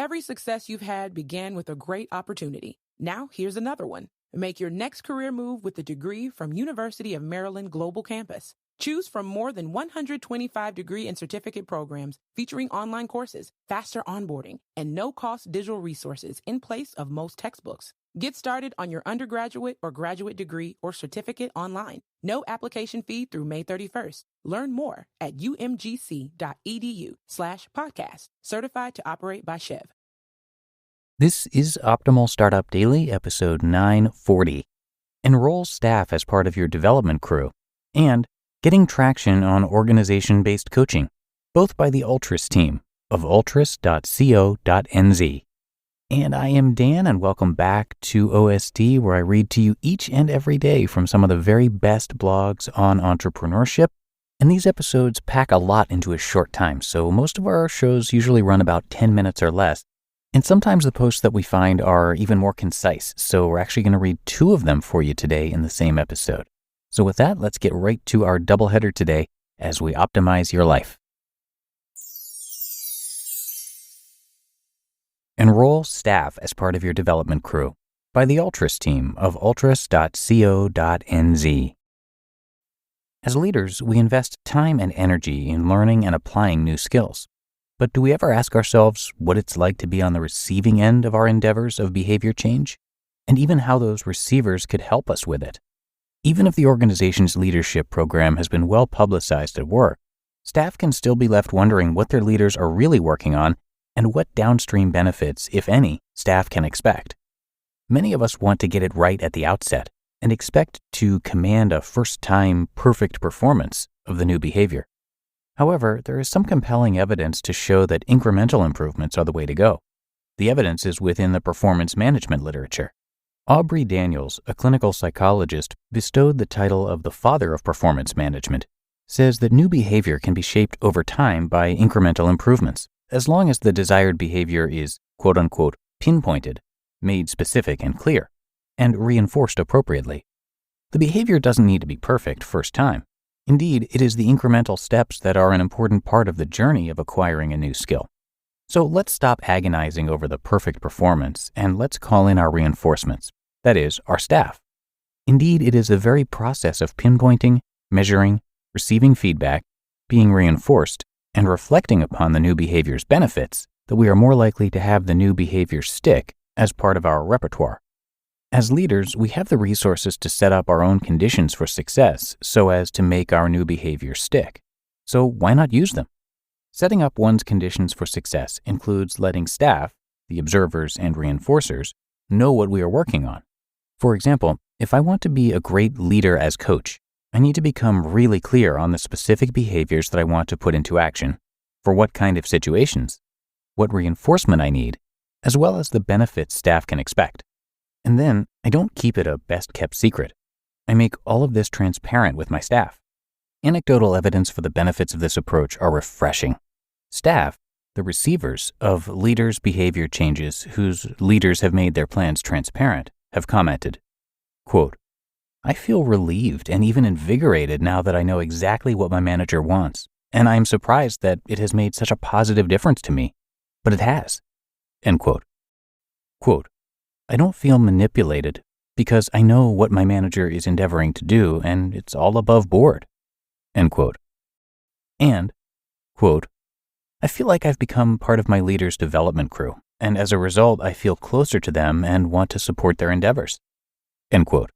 Every success you've had began with a great opportunity. Now, here's another one. Make your next career move with a degree from University of Maryland Global Campus. Choose from more than 125 degree and certificate programs featuring online courses, faster onboarding, and no-cost digital resources in place of most textbooks. Get started on your undergraduate or graduate degree or certificate online. No application fee through May 31st. Learn more at umgc.edu/podcast. Certified to operate by Chev. This is Optimal Startup Daily, episode 940. Enroll staff as part of your development crew, and getting traction on organization-based coaching, both by the Altris team of altris.co.nz. And I am Dan, and welcome back to OSD, where I read to you each and every day from some of the very best blogs on entrepreneurship. And these episodes pack a lot into a short time, so most of our shows usually run about 10 minutes or less. And sometimes the posts that we find are even more concise, so we're actually going to read 2 of them for you today in the same episode. So with that, let's get right to our doubleheader today as we optimize your life. Enroll staff as part of your development crew by the Altris team of altris.co.nz. As leaders, we invest time and energy in learning and applying new skills. But do we ever ask ourselves what it's like to be on the receiving end of our endeavors of behavior change? And even how those receivers could help us with it? Even if the organization's leadership program has been well publicized at work, staff can still be left wondering what their leaders are really working on and what downstream benefits, if any, staff can expect. Many of us want to get it right at the outset and expect to command a first-time perfect performance of the new behavior. However, there is some compelling evidence to show that incremental improvements are the way to go. The evidence is within the performance management literature. Aubrey Daniels, a clinical psychologist bestowed the title of the father of performance management, says that new behavior can be shaped over time by incremental improvements, as long as the desired behavior is, quote-unquote, pinpointed, made specific and clear, and reinforced appropriately. The behavior doesn't need to be perfect first time. Indeed, it is the incremental steps that are an important part of the journey of acquiring a new skill. So let's stop agonizing over the perfect performance and let's call in our reinforcements, that is, our staff. Indeed, it is the very process of pinpointing, measuring, receiving feedback, being reinforced, and reflecting upon the new behavior's benefits that we are more likely to have the new behavior stick as part of our repertoire. As leaders, we have the resources to set up our own conditions for success so as to make our new behavior stick. So why not use them? Setting up one's conditions for success includes letting staff, the observers and reinforcers, know what we are working on. For example, if I want to be a great leader as coach, I need to become really clear on the specific behaviors that I want to put into action, for what kind of situations, what reinforcement I need, as well as the benefits staff can expect. And then I don't keep it a best-kept secret. I make all of this transparent with my staff. Anecdotal evidence for the benefits of this approach are refreshing. Staff, the receivers of leaders' behavior changes whose leaders have made their plans transparent, have commented, quote, "I feel relieved and even invigorated now that I know exactly what my manager wants, and I am surprised that it has made such a positive difference to me, but it has." End quote. Quote, "I don't feel manipulated because I know what my manager is endeavoring to do and it's all above board." End quote. And, quote, "I feel like I've become part of my leader's development crew, and as a result, I feel closer to them and want to support their endeavors." End quote.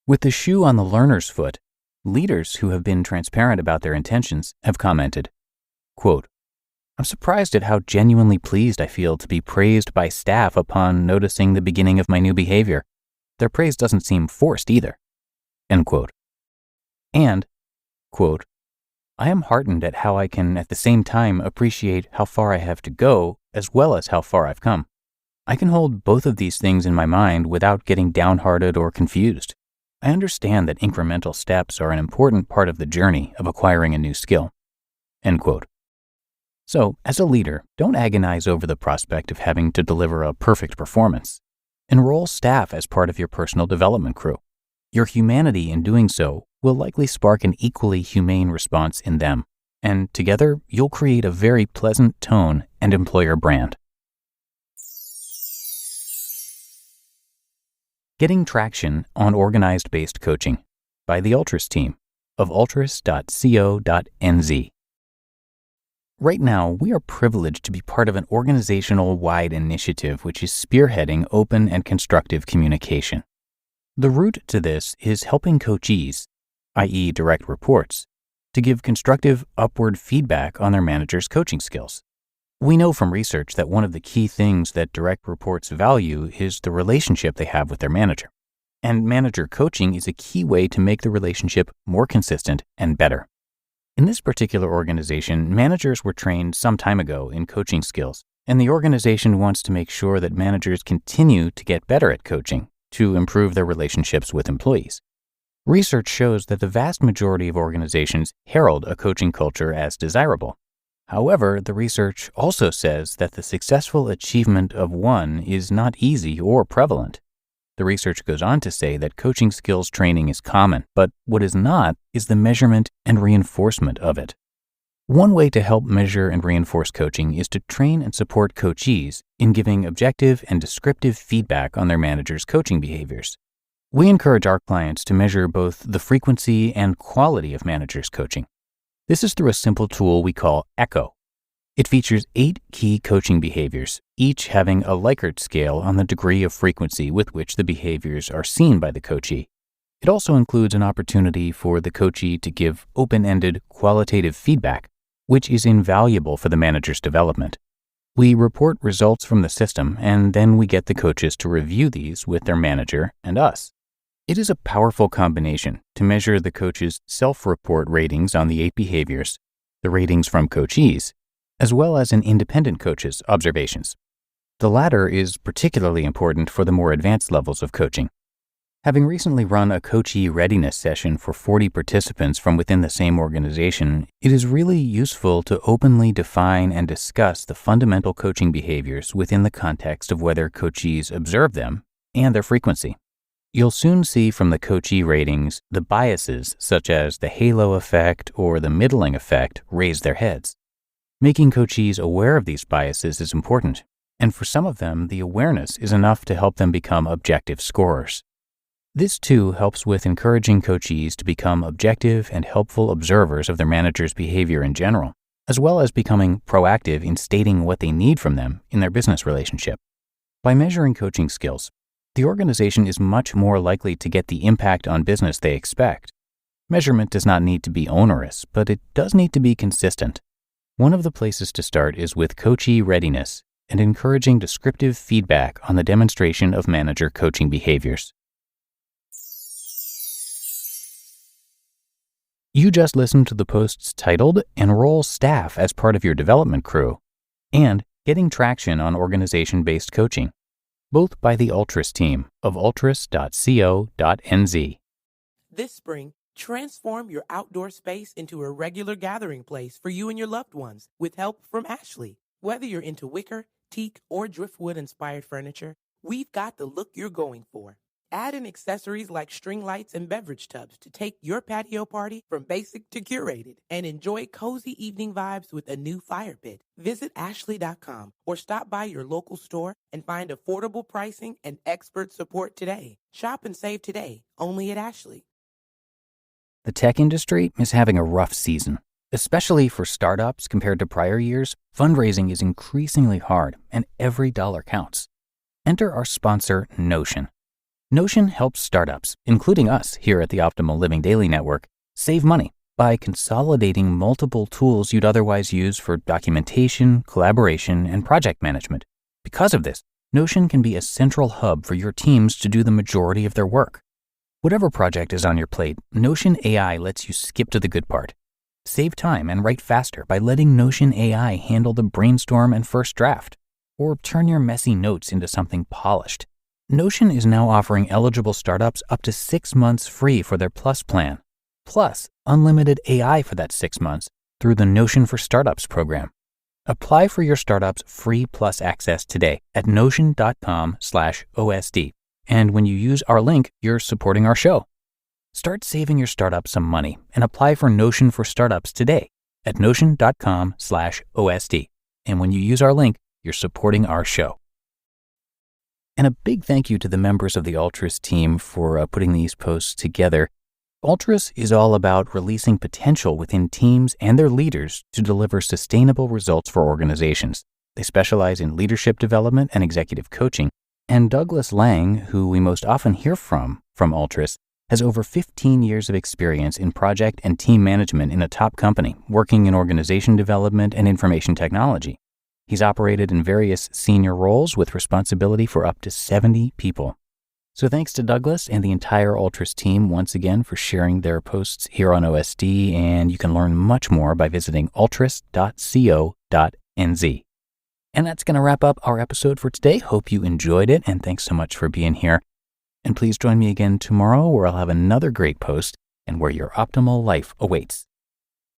With the shoe on the learner's foot, leaders who have been transparent about their intentions have commented, quote, "I'm surprised at how genuinely pleased I feel to be praised by staff upon noticing the beginning of my new behavior. Their praise doesn't seem forced either." End quote. And, quote, "I am heartened at how I can at the same time appreciate how far I have to go as well as how far I've come. I can hold both of these things in my mind without getting downhearted or confused. I understand that incremental steps are an important part of the journey of acquiring a new skill." End quote. So, as a leader, don't agonize over the prospect of having to deliver a perfect performance. Enroll staff as part of your personal development crew. Your humanity in doing so will likely spark an equally humane response in them, and together you'll create a very pleasant tone and employer brand. Getting Traction on Organized-Based Coaching by the Altris team of altris.co.nz. Right now, we are privileged to be part of an organizational-wide initiative which is spearheading open and constructive communication. The root to this is helping coachees, i.e. direct reports, to give constructive upward feedback on their manager's coaching skills. We know from research that one of the key things that direct reports value is the relationship they have with their manager. And manager coaching is a key way to make the relationship more consistent and better. In this particular organization, managers were trained some time ago in coaching skills, and the organization wants to make sure that managers continue to get better at coaching to improve their relationships with employees. Research shows that the vast majority of organizations herald a coaching culture as desirable. However, the research also says that the successful achievement of one is not easy or prevalent. The research goes on to say that coaching skills training is common, but what is not is the measurement and reinforcement of it. One way to help measure and reinforce coaching is to train and support coachees in giving objective and descriptive feedback on their managers' coaching behaviors. We encourage our clients to measure both the frequency and quality of managers' coaching. This is through a simple tool we call ECHO. It features 8 key coaching behaviors, each having a Likert scale on the degree of frequency with which the behaviors are seen by the coachee. It also includes an opportunity for the coachee to give open-ended, qualitative feedback, which is invaluable for the manager's development. We report results from the system, and then we get the coaches to review these with their manager and us. It is a powerful combination to measure the coach's self-report ratings on the 8 behaviors, the ratings from coachees, as well as an independent coach's observations. The latter is particularly important for the more advanced levels of coaching. Having recently run a coachee readiness session for 40 participants from within the same organization, it is really useful to openly define and discuss the fundamental coaching behaviors within the context of whether coachees observe them and their frequency. You'll soon see from the coachee ratings the biases such as the halo effect or the middling effect raise their heads. Making coachees aware of these biases is important, and for some of them, the awareness is enough to help them become objective scorers. This too helps with encouraging coachees to become objective and helpful observers of their manager's behavior in general, as well as becoming proactive in stating what they need from them in their business relationship. By measuring coaching skills, the organization is much more likely to get the impact on business they expect. Measurement does not need to be onerous, but it does need to be consistent. One of the places to start is with coachee readiness and encouraging descriptive feedback on the demonstration of manager coaching behaviors. You just listened to the posts titled Enroll Staff as Part of Your Development Crew and Getting Traction on Organization-Based Coaching, both by the Altris team of altris.co.nz. This spring, transform your outdoor space into a regular gathering place for you and your loved ones with help from Ashley. Whether you're into wicker, teak, or driftwood-inspired furniture, we've got the look you're going for. Add in accessories like string lights and beverage tubs to take your patio party from basic to curated and enjoy cozy evening vibes with a new fire pit. Visit ashley.com or stop by your local store and find affordable pricing and expert support today. Shop and save today, only at Ashley. The tech industry is having a rough season. Especially for startups compared to prior years, fundraising is increasingly hard and every dollar counts. Enter our sponsor, Notion. Notion helps startups, including us here at the Optimal Living Daily Network, save money by consolidating multiple tools you'd otherwise use for documentation, collaboration, and project management. Because of this, Notion can be a central hub for your teams to do the majority of their work. Whatever project is on your plate, Notion AI lets you skip to the good part. Save time and write faster by letting Notion AI handle the brainstorm and first draft, or turn your messy notes into something polished. Notion is now offering eligible startups up to 6 months free for their Plus plan, plus unlimited AI for that 6 months through the Notion for Startups program. Apply for your startup's free Plus access today at notion.com/OSD. And when you use our link, you're supporting our show. Start saving your startup some money and apply for Notion for Startups today at notion.com/OSD. And when you use our link, you're supporting our show. And a big thank you to the members of the Altris team for putting these posts together. Altris is all about releasing potential within teams and their leaders to deliver sustainable results for organizations. They specialize in leadership development and executive coaching. And Douglas Lang, who we most often hear from Altris, has over 15 years of experience in project and team management in a top company, working in organization development and information technology. He's operated in various senior roles with responsibility for up to 70 people. So thanks to Douglas and the entire Altris team once again for sharing their posts here on OSD, and you can learn much more by visiting altris.co.nz. And that's going to wrap up our episode for today. Hope you enjoyed it, and thanks so much for being here. And please join me again tomorrow where I'll have another great post and where your optimal life awaits.